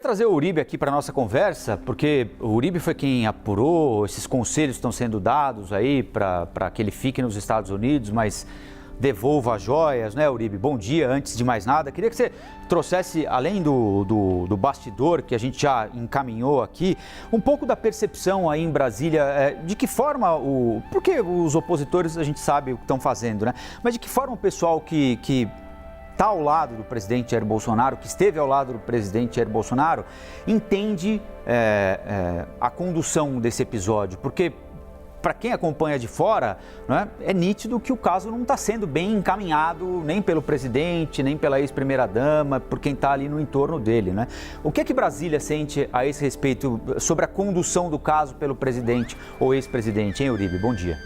trazer o Uribe aqui para a nossa conversa, porque o Uribe foi quem apurou, esses conselhos estão sendo dados aí para que ele fique nos Estados Unidos, mas devolva as joias, né, Uribe? Bom dia, antes de mais nada. Queria que você trouxesse, além do bastidor que a gente já encaminhou aqui, um pouco da percepção aí em Brasília, de que forma porque os opositores a gente sabe o que estão fazendo, né? Mas de que forma o pessoal que está ao lado do presidente Jair Bolsonaro, que esteve ao lado do presidente Jair Bolsonaro, entende a condução desse episódio, porque para quem acompanha de fora, né, é nítido que o caso não está sendo bem encaminhado nem pelo presidente, nem pela ex-primeira-dama, por quem está ali no entorno dele, né? O que Brasília sente a esse respeito sobre a condução do caso pelo presidente ou ex-presidente, hein, Uribe? Bom dia.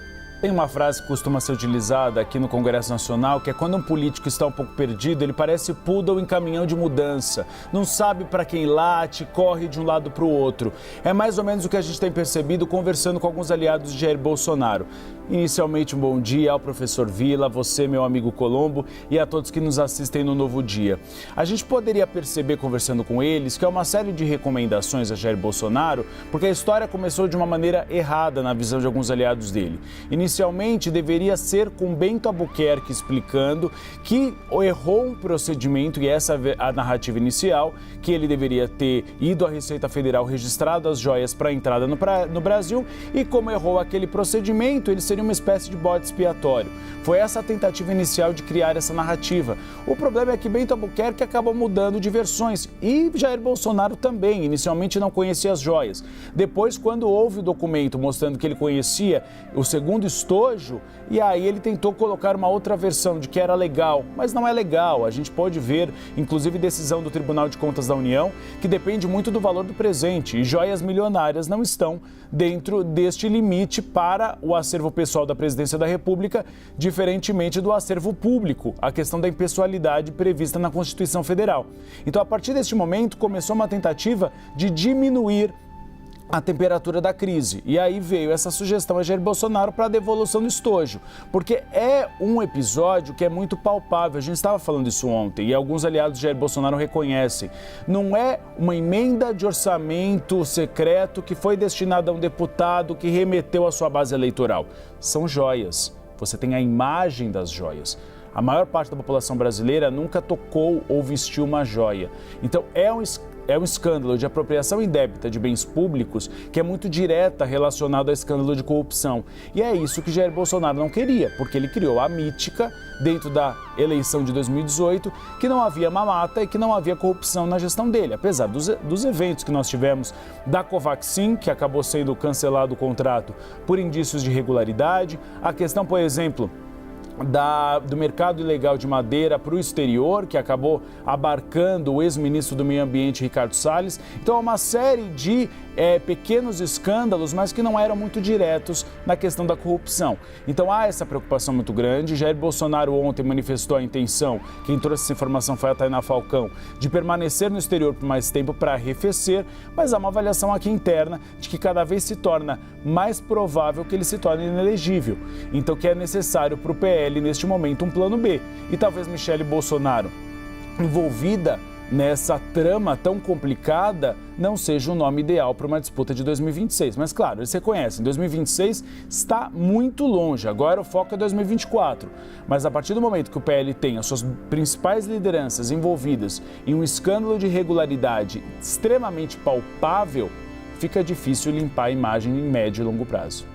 Tem uma frase que costuma ser utilizada aqui no Congresso Nacional, que é quando um político está um pouco perdido, ele parece poodle em caminhão de mudança. Não sabe para quem late, corre de um lado para o outro. É mais ou menos o que a gente tem percebido conversando com alguns aliados de Jair Bolsonaro. Inicialmente, um bom dia ao professor Vila, você, meu amigo Colombo, e a todos que nos assistem no Novo Dia. A gente poderia perceber, conversando com eles, que é uma série de recomendações a Jair Bolsonaro, porque a história começou de uma maneira errada na visão de alguns aliados dele. Inicialmente, deveria ser com Bento Albuquerque explicando que errou um procedimento, e essa é a narrativa inicial, que ele deveria ter ido à Receita Federal, registrado as joias para entrada no Brasil, e como errou aquele procedimento, ele seria uma espécie de bode expiatório. Foi essa a tentativa inicial de criar essa narrativa. O problema é que Bento Albuquerque acabou mudando de versões, e Jair Bolsonaro também. Inicialmente não conhecia as joias. Depois, quando houve o documento mostrando que ele conhecia o segundo estojo, e aí ele tentou colocar uma outra versão de que era legal, mas não é legal. A gente pode ver, inclusive, decisão do Tribunal de Contas da União, que depende muito do valor do presente, e joias milionárias não estão dentro deste limite para o acervo pessoal da Presidência da República, diferentemente do acervo público, a questão da impessoalidade prevista na Constituição Federal. Então, a partir deste momento, começou uma tentativa de diminuir a temperatura da crise. E aí veio essa sugestão a Jair Bolsonaro para a devolução do estojo, porque é um episódio que é muito palpável. A gente estava falando isso ontem e alguns aliados de Jair Bolsonaro reconhecem. Não é uma emenda de orçamento secreto que foi destinada a um deputado que remeteu à sua base eleitoral. São joias. Você tem a imagem das joias. A maior parte da população brasileira nunca tocou ou vestiu uma joia. Então é um escândalo de apropriação indébita de bens públicos que é muito direta relacionado ao escândalo de corrupção. E é isso que Jair Bolsonaro não queria, porque ele criou a mítica dentro da eleição de 2018 que não havia mamata e que não havia corrupção na gestão dele, apesar dos eventos que nós tivemos da Covaxin, que acabou sendo cancelado o contrato por indícios de irregularidade, a questão, por exemplo, do mercado ilegal de madeira para o exterior, que acabou abarcando o ex-ministro do Meio Ambiente, Ricardo Salles. Então, é uma série de pequenos escândalos, mas que não eram muito diretos na questão da corrupção. Então, há essa preocupação muito grande. Jair Bolsonaro ontem manifestou a intenção, quem trouxe essa informação foi a Tainá Falcão, de permanecer no exterior por mais tempo para arrefecer, mas há uma avaliação aqui interna de que cada vez se torna mais provável que ele se torne inelegível. Então, que é necessário para o PL, neste momento, um plano B. E talvez Michele Bolsonaro, envolvida nessa trama tão complicada, não seja o nome ideal para uma disputa de 2026. Mas, claro, eles reconhecem, 2026 está muito longe, agora o foco é 2024. Mas a partir do momento que o PL tem as suas principais lideranças envolvidas em um escândalo de irregularidade extremamente palpável, fica difícil limpar a imagem em médio e longo prazo.